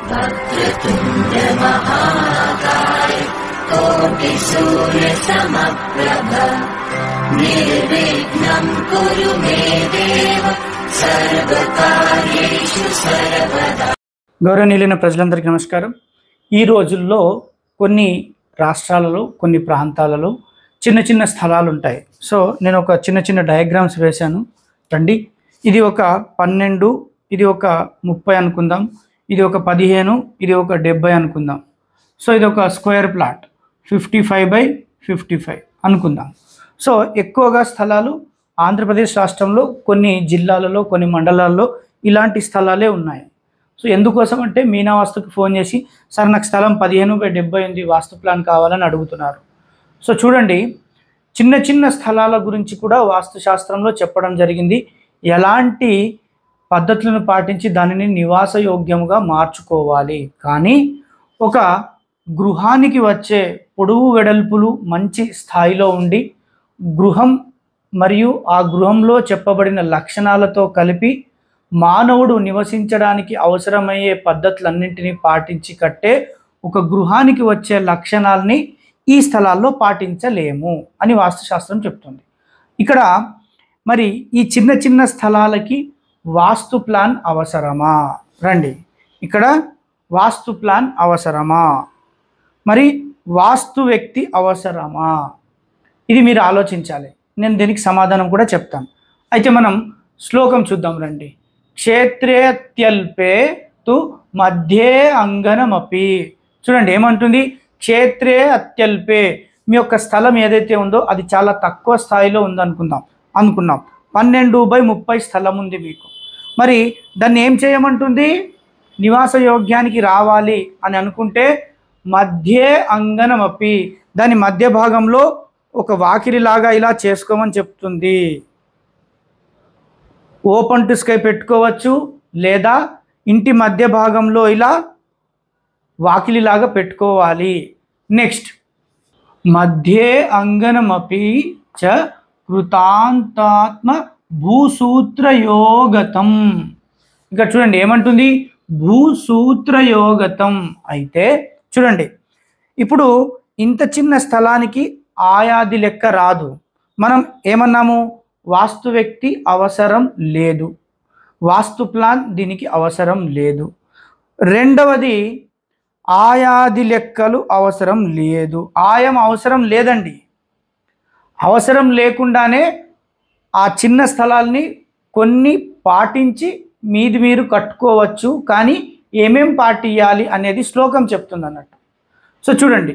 वक्रतुण्ड महाकाय कोटि सूर्य समप्रभ निर्विघ्नं कुरु मे देव सर्वकार्येषु सर्वदा। గౌరవనీయులైన ప్రజలందరికీ నమస్కారం. ఈ రోజుల్లో కొన్ని రాష్ట్రాలలో కొన్ని ప్రాంతాలలో చిన్న చిన్న స్థలాలు ఉంటాయి. సో నేను ఒక చిన్న డయాగ్రామ్స్ వేశాను రండి. ఇది ఒక 12, ఇది ఒక 30 అనుకుందాం, ఇది ఒక 15, ఇది ఒక 70 అనుకుందాం. సో ఇది ఒక స్క్వేర్ ప్లాట్ 55/55 అనుకుందాం. సో ఎక్కువగా స్థలాలు ఆంధ్రప్రదేశ్ రాష్ట్రంలో కొన్ని జిల్లాలలో కొన్ని మండలాల్లో ఇలాంటి స్థలాలే ఉన్నాయి. సో ఎందుకోసం అంటే మీనా వాస్తుకి ఫోన్ చేసి సార్ నాకు స్థలం 15/70 ఉంది, వాస్తు ప్లాన్ కావాలని అడుగుతున్నారు. సో చూడండి, చిన్న స్థలాల గురించి కూడా వాస్తుశాస్త్రంలో చెప్పడం జరిగింది. ఎలాంటి పద్ధతులను పాటించి దానిని నివాసయోగ్యముగా మార్చుకోవాలి. కానీ ఒక గృహానికి వచ్చే పొడవు వెడల్పులు మంచి స్థాయిలో ఉండి గృహం మరియు ఆ గృహంలో చెప్పబడిన లక్షణాలతో కలిపి మానవుడు నివసించడానికి అవసరమయ్యే పద్ధతులన్నింటినీ పాటించి కట్టే ఒక గృహానికి వచ్చే లక్షణాలని ఈ స్థలాల్లో పాటించలేము అని వాస్తుశాస్త్రం చెప్తుంది. ఇక్కడ మరి ఈ చిన్న స్థలాలకి వాస్తు ప్లాన్ అవసరమా? రండి, ఇక్కడ వాస్తు ప్లాన్ అవసరమా, మరి వాస్తు వ్యక్తి అవసరమా? ఇది మీరు ఆలోచించాలి. నేను దీనికి సమాధానం కూడా చెప్తాను. అయితే మనం శ్లోకం చూద్దాం రండి. క్షేత్రే అత్యల్పే తు మధ్యే అంగనమపి. చూడండి ఏమంటుంది, క్షేత్రే అత్యల్పే. మీ యొక్క స్థలం ఏదైతే ఉందో అది చాలా తక్కువ స్థాయిలో ఉందనుకుందాం. 12/30 స్థలం ఉంది మీకు. మరి దాన్ని ఏం చేయమంటుంది? నివాస యోగ్యానికి రావాలి అని అనుకుంటే మధ్యే అంగనమపి, దాని మధ్య భాగంలో ఒక వాకిలిలాగా ఇలా చేసుకోమని చెప్తుంది. ఓపెన్ టు స్కై పెట్టుకోవచ్చు, లేదా ఇంటి మధ్య భాగంలో ఇలా వాకిలిలాగా పెట్టుకోవాలి. నెక్స్ట్, మధ్యే అంగనమపి చ కృతాంతాత్మ భూసూత్రయోగతం. ఇక్కడ చూడండి ఏమంటుంది, భూసూత్రయోగతం. అయితే చూడండి, ఇప్పుడు ఇంత చిన్న స్థలానికి ఆయాది లెక్క రాదు. మనం ఏమన్నాము, వాస్తు వ్యక్తి అవసరం లేదు, వాస్తు ప్లాన్ దీనికి అవసరం లేదు. రెండవది, ఆయాది లెక్కలు అవసరం లేదు. ఆయం అవసరం లేదండి. అవసరం లేకుండానే ఆ చిన్న స్థలాల్ని కొన్ని పాటించి మీది మీరు కట్టుకోవచ్చు. కానీ ఏమేం పాటియాలి అనేది శ్లోకం చెప్తుంది అన్నట్టు. సో చూడండి,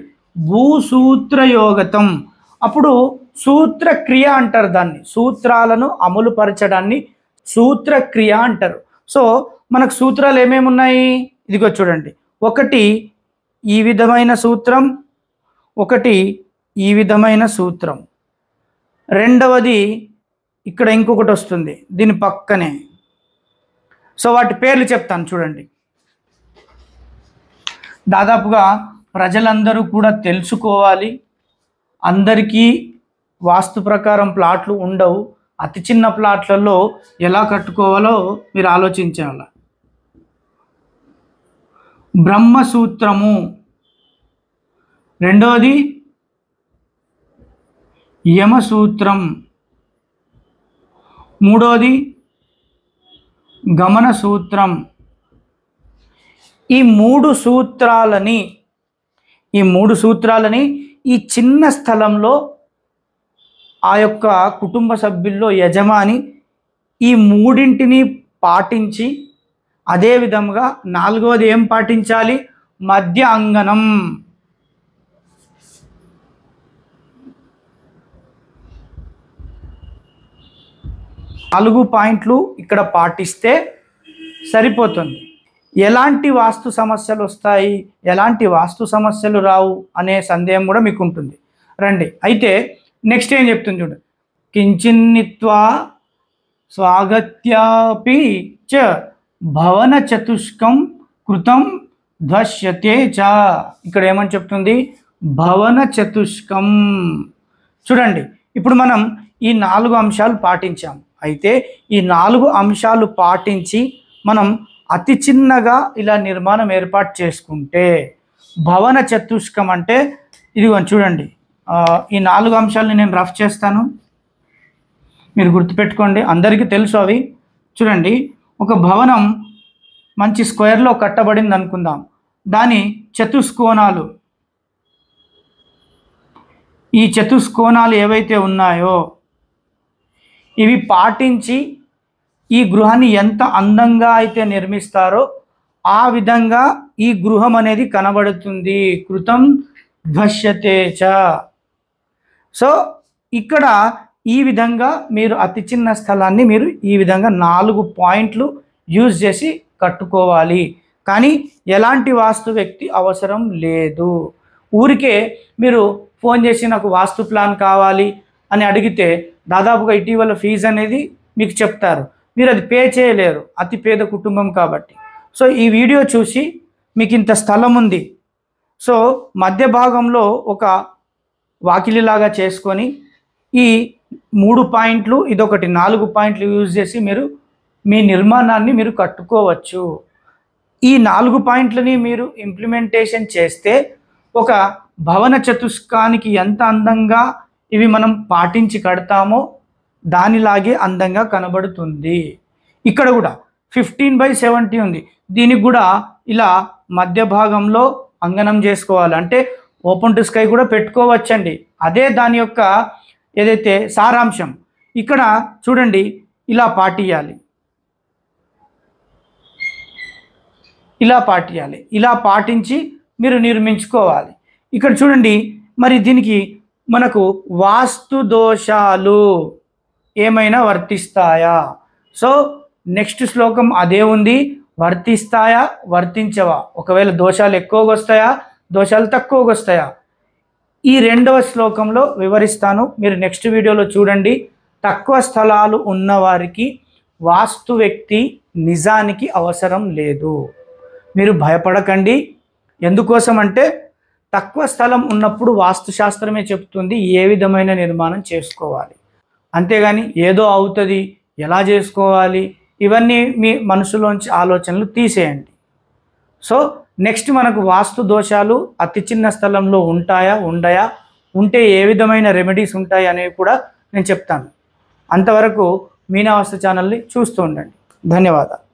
భూసూత్రయోగతం. అప్పుడు సూత్రక్రియ అంటారు దాన్ని. సూత్రాలను అమలుపరచడాన్ని సూత్రక్రియ అంటారు. సో మనకు సూత్రాలు ఏమేమి ఉన్నాయి? ఇదిగో చూడండి, ఒకటి ఈ విధమైన సూత్రం, ఒకటి ఈ విధమైన సూత్రం, రెండవది ఇక్కడ ఇంకొకటి వస్తుంది దీని పక్కనే. సో వాటి పేర్లు చెప్తాను చూడండి. దాదాపుగా ప్రజలందరూ కూడా తెలుసుకోవాలి. అందరికీ వాస్తు ప్రకారం ప్లాట్లు ఉండవు. అతి చిన్న ప్లాట్లలో ఎలా కట్టుకోవాలో మీరు ఆలోచించాలి. బ్రహ్మసూత్రము, రెండవది యమసూత్రం, మూడవది గమన సూత్రం. ఈ మూడు సూత్రాలని ఈ చిన్న స్థలంలో ఆ యొక్క కుటుంబ సభ్యుల్లో యజమాని ఈ మూడింటిని పాటించి, అదే విధంగా నాలుగవది ఏం పాటించాలి? మధ్య అంగనం. 4 పాయింట్లు ఇక్కడ పాటిస్తే సరిపోతుంది. ఎలాంటి వాస్తు సమస్యలు వస్తాయి, ఎలాంటి వాస్తు సమస్యలు రావు అనే సందేహం కూడా మీకు ఉంటుంది. రండి, అయితే నెక్స్ట్ ఏం చెప్తుంది చూడండి. కించిన్నిత్వా స్వాగత్యాపి చ భవన చతుష్కం కృతం ధ్వశ్యతే చ. ఇక్కడ ఏమని చెప్తుంది? భవన చతుష్కం. చూడండి, ఇప్పుడు మనం ఈ 4 అంశాలు పాటించాం. అయితే ఈ 4 అంశాలు పాటించి మనం అతి చిన్నగా ఇలా నిర్మాణం ఏర్పాటు చేసుకుంటే భవన చతుష్కం అంటే ఇదిగో చూడండి. ఈ 4 అంశాలని నేను రఫ్ చేస్తాను, మీరు గుర్తుపెట్టుకోండి, అందరికీ తెలుసు అవి. చూడండి, ఒక భవనం మంచి స్క్వేర్లో కట్టబడింది అనుకుందాం. దాని చతుష్కోణాలు, ఈ చతుష్కోణాలు ఏవైతే ఉన్నాయో ఇవి పాటించి ఈ గృహాన్ని ఎంత అందంగా అయితే నిర్మిస్తారో ఆ విధంగా ఈ గృహం అనేది కనబడుతుంది. కృతం ధ్వశ్యతే చ. సో ఇక్కడ ఈ విధంగా మీరు అతి చిన్న స్థలాన్ని మీరు ఈ విధంగా 4 పాయింట్లు యూజ్ చేసి కట్టుకోవాలి. కానీ ఎలాంటి వాస్తు వ్యక్తి అవసరం లేదు. ఊరికే మీరు ఫోన్ చేసి నాకు వాస్తు ప్లాన్ కావాలి అని అడిగితే దాదాపుగా ఇటీవల ఫీజు అనేది మీకు చెప్తారు, మీరు అది పే చేయలేరు, అతి పేద కుటుంబం కాబట్టి. సో ఈ వీడియో చూసి మీకు ఇంత స్థలం ఉంది, సో మధ్య భాగంలో ఒక వాకిలిలాగా చేసుకొని ఈ 3 పాయింట్లు ఇదొకటి 4 పాయింట్లు యూజ్ చేసి మీరు మీ నిర్మాణాన్ని మీరు కట్టుకోవచ్చు. ఈ 4 పాయింట్లని మీరు ఇంప్లిమెంటేషన్ చేస్తే ఒక భవన చతుష్కానికి ఎంత అందంగా ఇవి మనం పాటించి కడతామో దానిలాగే అందంగా కనబడుతుంది. ఇక్కడ కూడా 15/70 ఉంది, దీనికి కూడా ఇలా మధ్య భాగంలో అంగనం చేసుకోవాలి. అంటే ఓపెన్ టు స్కై కూడా పెట్టుకోవచ్చండి. అదే దాని యొక్క ఏదైతే సారాంశం. ఇక్కడ చూడండి, ఇలా పాటియాలి, ఇలా పాటించి మీరు నిర్మించుకోవాలి. ఇక్కడ చూడండి, మరి దీనికి మనకు వాస్తు దోషాలు ఏమైనా వర్తిస్తాయా? సో నెక్స్ట్ శ్లోకం అదే ఉంది, వర్తిస్తాయా వర్తించవా, ఒకవేళ దోషాలు ఎక్కువగా వస్తాయా దోషాలు తక్కువగా వస్తాయా, ఈ 2వ శ్లోకంలో వివరిస్తాను. మీరు నెక్స్ట్ వీడియోలో చూడండి. తక్కువ స్థలాలు ఉన్నవారికి వాస్తు వ్యక్తి నిజానికి అవసరం లేదు. మీరు భయపడకండి. ఎందుకోసం అంటే తక్కువ స్థలం ఉన్నప్పుడు వాస్తుశాస్త్రమే చెప్తుంది ఏ విధమైన నిర్మాణం చేసుకోవాలి. అంతేగాని ఏదో అవుతుంది ఎలా చేసుకోవాలి ఇవన్నీ మీ మనసులోంచి ఆలోచనలు తీసేయండి. సో నెక్స్ట్ మనకు వాస్తు దోషాలు అతి చిన్న స్థలంలో ఉంటాయా ఉండయా, ఉంటే ఏ విధమైన రెమెడీస్ ఉంటాయి అనేవి కూడా నేను చెప్తాను. అంతవరకు మీనా వాస్తు ఛానల్ని చూస్తూ ఉండండి. ధన్యవాదాలు.